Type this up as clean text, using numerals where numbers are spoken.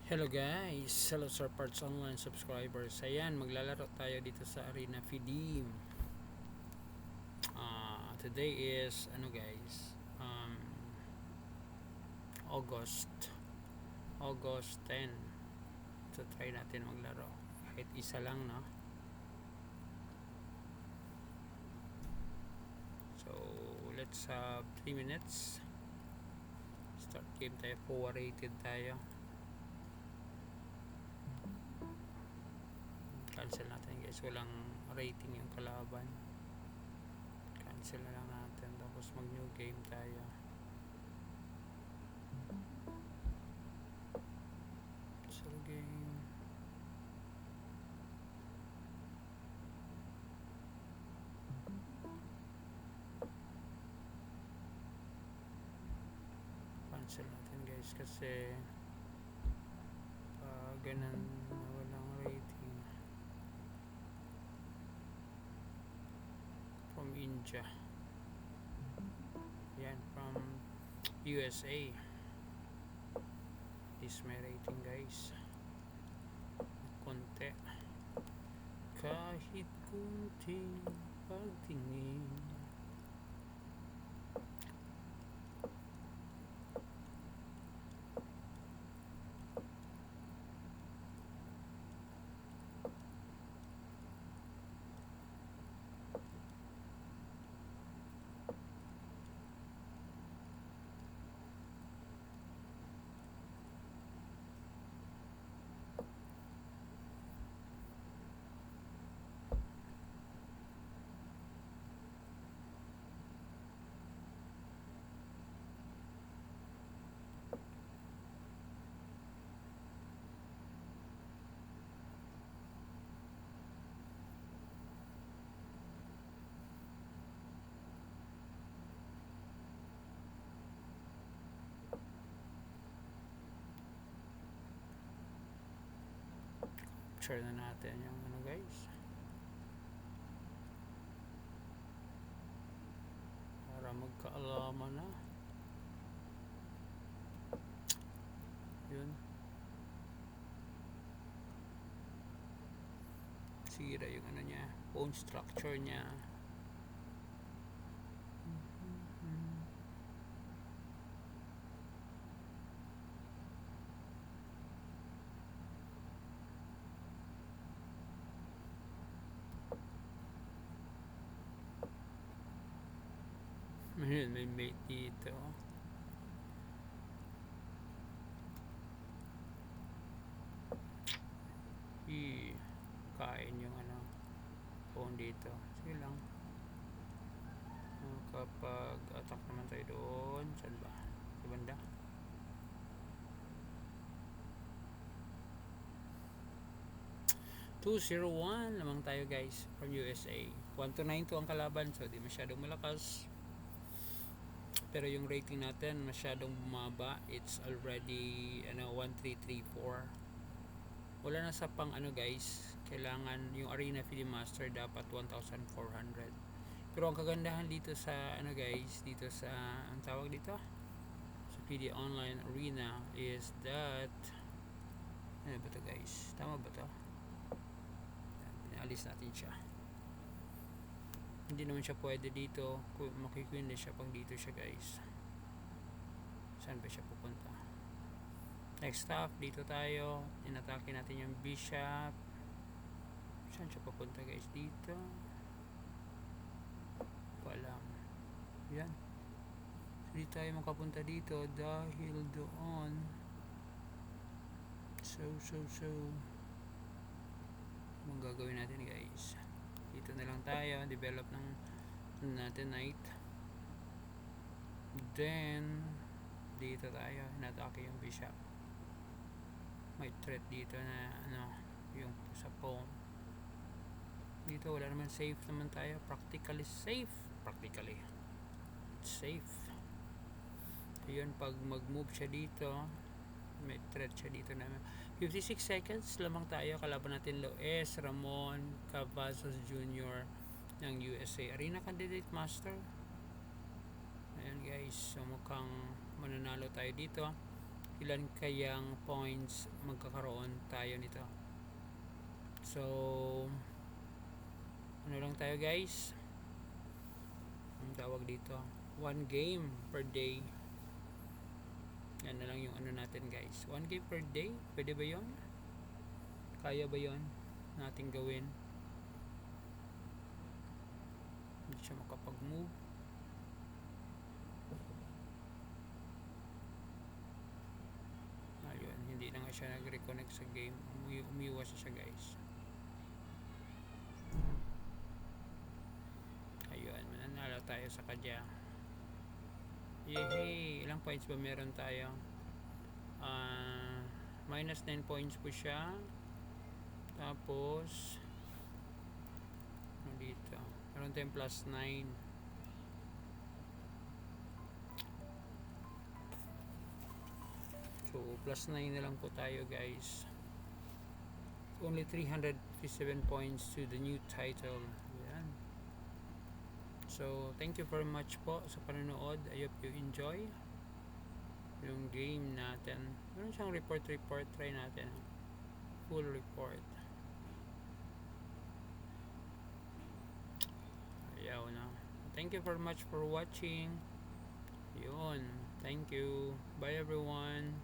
Hello guys, hello Sir Parts Online subscribers. Ayan, maglalaro tayo dito sa Arena Fidim. Today is guys, August August 10. So try natin maglaro. Kahit isa lang, no? So let's have 3 minutes. Start game tayo. 4 rated tayo. Cancel natin guys, walang rating yung kalaban. Cancel na lang natin, tapos mag new game tayo. So game, cancel natin guys kasi ganun na walang rating. From India, yan, from USA. This may rating guys, konti, kahit kunting pagtingin. Share na natin yung guys, para magkaalaman na. Yun, sira yung niya, bone structure niya. May mate dito. Kain yung phone dito. Sige lang. Kapag attack naman tayo doon, saan ba? Sa banda. $201 lamang tayo guys from USA. 1292 ang kalaban, so di masyadong malakas. Pero yung rating natin masyadong bumaba. It's already 1334. Wala na sa pang guys. Kailangan yung Arena Fidim Master dapat 1,400. Pero ang kagandahan dito sa guys, dito sa ang tawag dito sa PD Online Arena is that ano ba to guys? Tama ba to? Alis natin siya. Hindi naman siya pwede dito. Makikwindi siya pag dito siya guys. Saan ba siya pupunta? Next stop, dito tayo. Inatake natin yung bishop. Saan siya pupunta guys? Dito. Walang. Yan. Hindi tayo makapunta dito dahil doon. So anong gagawin natin guys? Dito na lang tayo, develop ng natin knight, then dito tayo inatake yung bishop. May threat dito na yung sa pawn dito. Wala naman, safe naman tayo, practically safe, safe. Ayun, pag mag move siya dito, may threat siya dito na 56 seconds lamang tayo. Kalaban natin Luis Ramon Cavazos Jr. ng USA Arena Candidate Master. Ayan guys, so mukhang mananalo tayo dito. ilan kayang points magkakaroon tayo nito. So ano lang tayo guys, ang tawag dito, 1 game per day. Yan na lang yung ano natin guys, 1 game per day. Pwede ba yon? Kaya ba yon nating gawin? Hindi siya makapag-move. Ayun, hindi na nga siya nag-reconnect sa game. Umiwas siya guys. Ayun, mananalo tayo sa kanya. Yehey! Ilang points ba meron tayo? Minus 9 points po siya. Tapos ano dito? Meron tayong plus 9. So plus 9 na lang po tayo guys. Only 357 points to the new title. Yan. So thank you very much po sa panonood. I hope you enjoy yung game natin. Meron siyang report. Try natin full report. Ayaw na. Thank you very much for watching. Yun, thank you. Bye everyone.